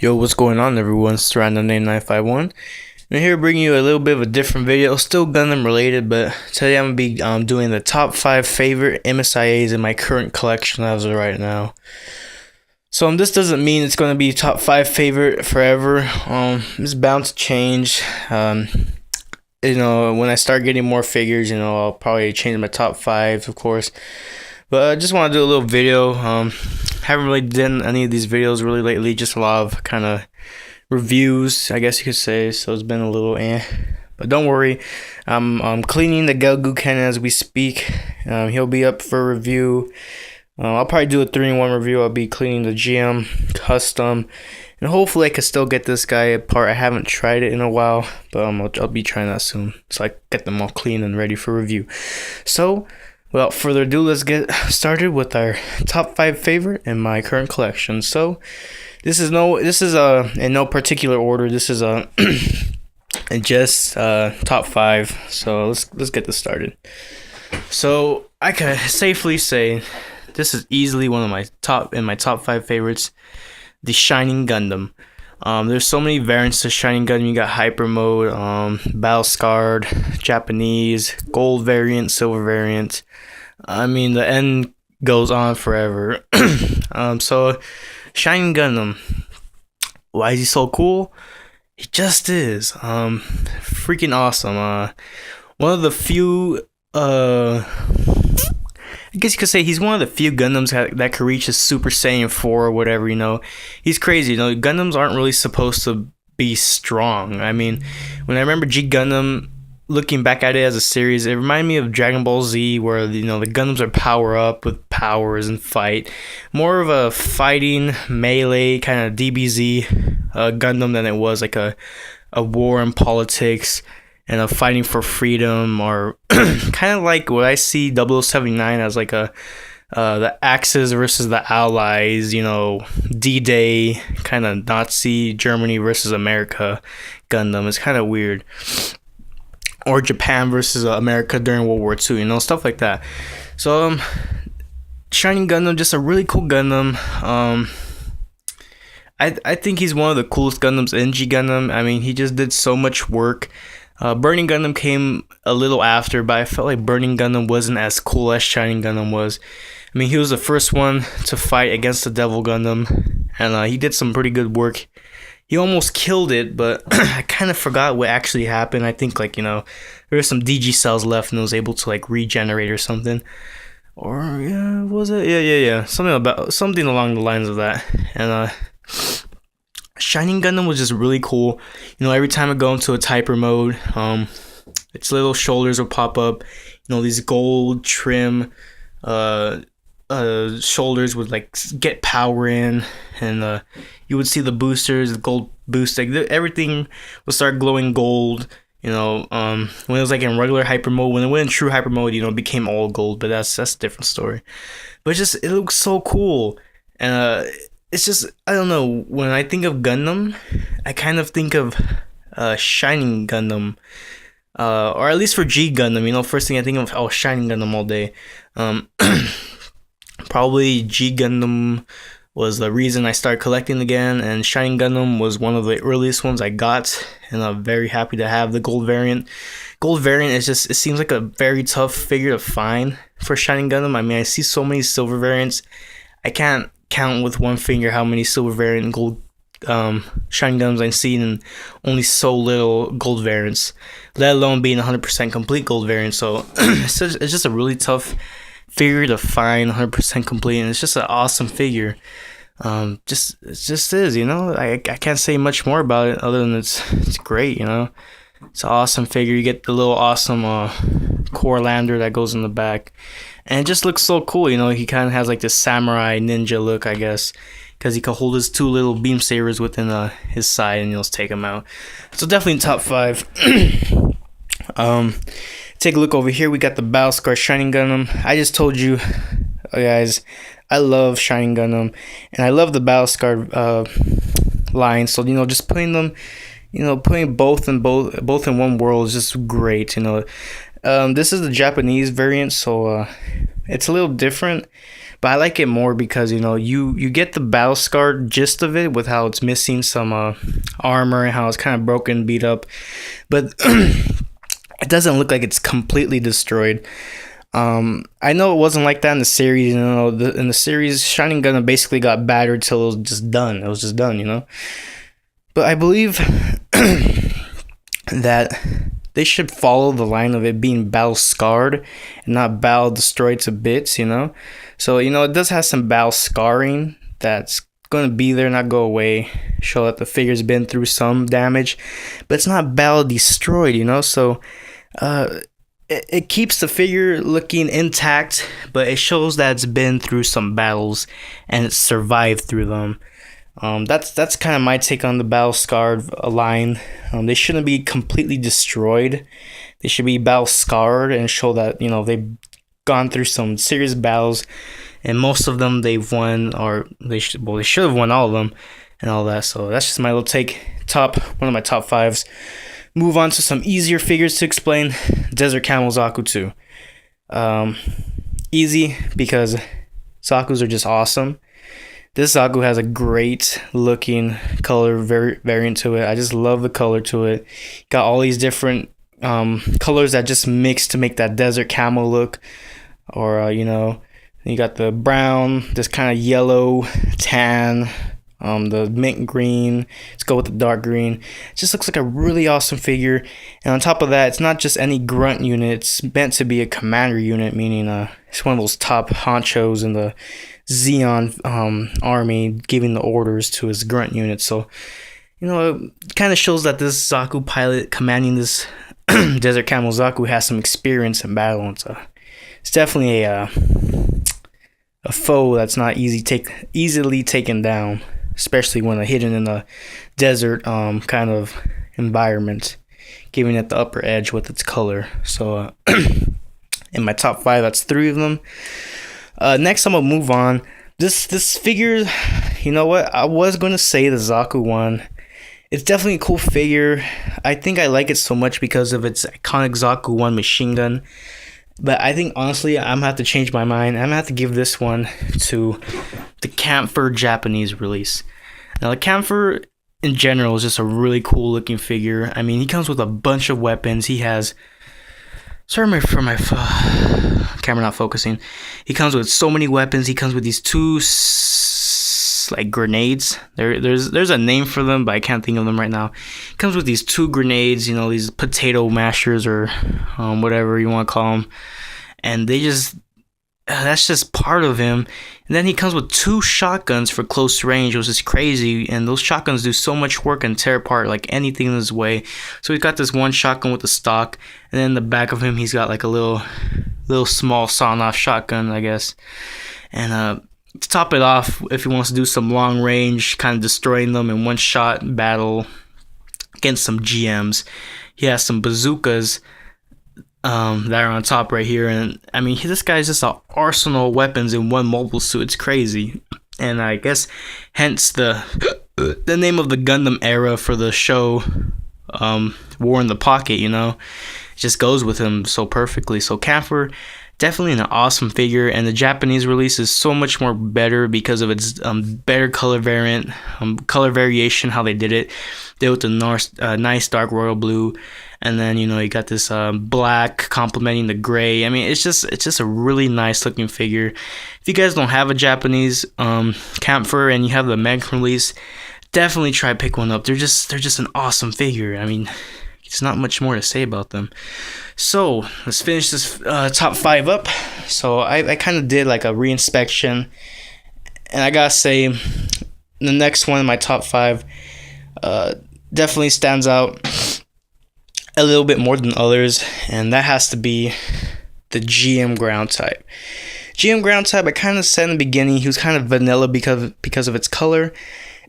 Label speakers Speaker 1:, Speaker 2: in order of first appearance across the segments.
Speaker 1: Yo, what's going on, everyone? It's Random951. I'm here bringing you a little bit of a different video, still Gundam related, but today I'm gonna be doing the top 5 favorite MSIAs in my current collection as of right now. So this doesn't mean it's gonna be top 5 favorite forever. It's bound to change. When I start getting more figures, I'll probably change my top 5, of course. But I just want to do a little video. Haven't really done any of these videos really lately. Just a lot of kind of reviews, I guess you could say. So it's been a little But don't worry, I'm cleaning the Gelgu cannon as we speak. He'll be up for review. I'll probably do a 3-in-1 review. I'll be cleaning the GM custom, and hopefully I can still get this guy apart. I haven't tried it in a while, but I'll be trying that soon, so I get them all clean and ready for review. So without further ado, let's get started with our top 5 favorite in my current collection. So this is in no particular order. This is just top 5. So let's get this started. So I can safely say this is easily one of my top 5 favorites, the Shining Gundam. There's so many variants to Shining Gundam. You got Hyper Mode, Battle Scarred, Japanese, Gold variant, Silver variant. I mean, the end goes on forever. So Shining Gundam, why is he so cool? He just is. Freaking awesome. One of the few, I guess you could say he's one of the few Gundams that could reach a Super Saiyan 4 or whatever, He's crazy, Gundams aren't really supposed to be strong. I mean, when I remember G Gundam, looking back at it as a series, it reminded me of Dragon Ball Z, where, the Gundams are power up with powers and fight. More of a fighting, melee, kind of DBZ Gundam than it was like a war and politics and a fighting for freedom, or kind of like what I see 0079 as like the Axis versus the Allies, D-Day, kind of Nazi Germany versus America Gundam. It's kind of weird. Or Japan versus America during World War II, stuff like that. So, Shining Gundam, just a really cool Gundam. I think he's one of the coolest Gundams in G Gundam. I mean, he just did so much work. Burning Gundam came a little after, but I felt like Burning Gundam wasn't as cool as Shining Gundam was. I mean, he was the first one to fight against the Devil Gundam, and he did some pretty good work. He almost killed it, but I kind of forgot what actually happened. I think, there were some DG cells left, and it was able to, regenerate or something. Or, yeah, was it? Yeah. Something along the lines of that. And, Shining Gundam was just really cool. Every time I go into its hyper mode, its little shoulders will pop up. These gold trim shoulders would get power in, and you would see the boosters, the gold boost, everything would start glowing gold. When it was in regular hyper mode, when it went in true hyper mode, it became all gold. But that's a different story. But it looks so cool, and it's just, I don't know, when I think of Gundam, I kind of think of Shining Gundam, or at least for G Gundam. First thing I think of, Shining Gundam all day. Probably G Gundam was the reason I started collecting again, and Shining Gundam was one of the earliest ones I got, and I'm very happy to have the gold variant. Gold variant it seems like a very tough figure to find for Shining Gundam. I mean, I see so many silver variants, I can't count with one finger how many silver variant gold Shining Gundams I've seen, and only so little gold variants, let alone being 100% complete gold variant. So it's just a really tough figure to find 100% complete, and it's just an awesome figure. It just is, I can't say much more about it other than it's great. It's an awesome figure. You get the little awesome core lander that goes in the back, and it just looks so cool. He kind of has this samurai ninja look, I guess, because he can hold his 2 little beam sabers within his side, and he'll take them out. So definitely top 5. Take a look over here. We got the Battle Scar Shining Gundam. I just told you, guys, I love Shining Gundam, and I love the Battle Scar line. So just putting them, putting both in one world is just great. This is the Japanese variant, so it's a little different. but I like it more because you get the battle scarred gist of it with how it's missing some armor and how it's kind of broken, beat up, but it doesn't look like it's completely destroyed. I know it wasn't like that in the series. In the series, Shining Gundam basically got battered till it was just done. It was just done. But I believe that they should follow the line of it being battle scarred and not battle destroyed to bits. So it does have some battle scarring that's going to be there, not go away. Show that the figure's been through some damage, but it's not battle destroyed. So it keeps the figure looking intact, but it shows that it's been through some battles and it's survived through them. That's kind of my take on the battle scarred line. They shouldn't be completely destroyed. They should be battle scarred and show that they've gone through some serious battles, and most of them they've won, or they should have won all of them and all that. So that's just my little take. One of my top 5s. Move on to some easier figures to explain. Desert Camel Zaku 2. Easy because Zakus are just awesome. This Zaku has a great looking color variant to it. I just love the color to it. Got all these different colors that just mix to make that desert camel look. Or you got the brown, this kind of yellow, tan, the mint green. Let's go with the dark green. It just looks like a really awesome figure. And on top of that, it's not just any grunt unit. It's meant to be a commander unit, meaning it's one of those top honchos in the Zeon army, giving the orders to his grunt unit. So it kind of shows that this Zaku pilot commanding this Desert Camel Zaku has some experience in battle. It's definitely a foe that's not easily taken down, especially when they're hidden in a desert kind of environment, giving it the upper edge with its color. So in my top 5, that's 3 of them. Next, I'm gonna move on. This figure, you know what? I was gonna say the Zaku one. It's definitely a cool figure. I think I like it so much because of its iconic Zaku 1 machine gun. But I think honestly, I'm gonna have to change my mind. I'm gonna have to give this one to the Kafir Japanese release. Now, the Kafir in general is just a really cool looking figure. I mean, he comes with a bunch of weapons. He has. Sorry for my camera not focusing. He comes with so many weapons. He comes with these 2 like grenades. There's a name for them, but I can't think of them right now. He comes with these 2 grenades. These potato mashers or whatever you want to call them, and that's just part of him. And then he comes with 2 shotguns for close range, which is crazy. And those shotguns do so much work and tear apart like anything in his way. So he's got this one shotgun with the stock, and then in the back of him he's got like a little small sawn-off shotgun, I guess. And to top it off, if he wants to do some long range, kind of destroying them in one shot battle against some GMs, he has some bazookas that are on top right here. And I mean, this guy's just an arsenal of weapons in one mobile suit. It's crazy. And I guess hence the name of the Gundam era for the show, War in the Pocket. It just goes with him so perfectly. So Kafir, definitely an awesome figure, and the Japanese release is so much more better because of its better color variation, how they did it. They did with the nice dark royal blue, and then you got this black complementing the gray. I mean, it's just a really nice looking figure. If you guys don't have a Japanese Kafir and you have the Meg release, definitely try pick one up. They're just an awesome figure. I mean, there's not much more to say about them. So let's finish this top 5 up. So I kind of did like a reinspection, and I gotta say the next one in my top 5 definitely stands out a little bit more than others, and that has to be the GM ground type. GM ground type, I kind of said in the beginning, he was kind of vanilla because of its color.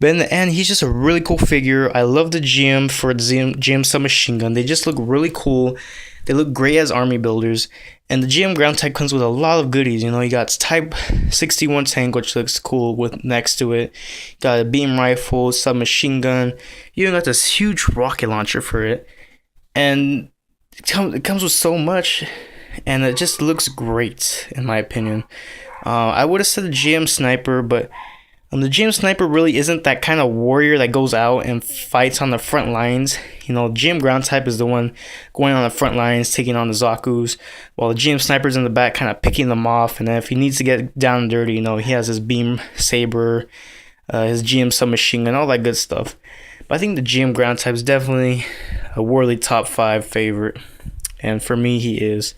Speaker 1: But in the end, he's just a really cool figure. I love the GM for the GM submachine gun. They just look really cool. They look great as army builders. And the GM ground type comes with a lot of goodies. You got Type 61 tank, which looks cool with next to it. Got a beam rifle, submachine gun. You even got this huge rocket launcher for it. And it comes with so much. And it just looks great, in my opinion. I would have said the GM Sniper, but the GM Sniper really isn't that kind of warrior that goes out and fights on the front lines. You know, GM Ground type is the one going on the front lines, taking on the Zaku's, while the GM Sniper's in the back, kind of picking them off. And then if he needs to get down and dirty, you know, he has his beam saber, his GM submachine gun, all that good stuff. But I think the GM Ground type is definitely a worthy top 5 favorite, and for me, he is.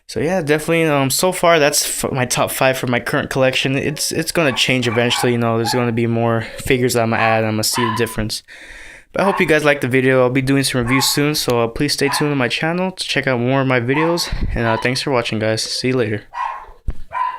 Speaker 1: So yeah, definitely. So far, that's my top 5 for my current collection. It's gonna change eventually. You know, there's gonna be more figures that I'm gonna add. I'm gonna see the difference. But I hope you guys liked the video. I'll be doing some reviews soon, so please stay tuned to my channel to check out more of my videos. And thanks for watching, guys. See you later.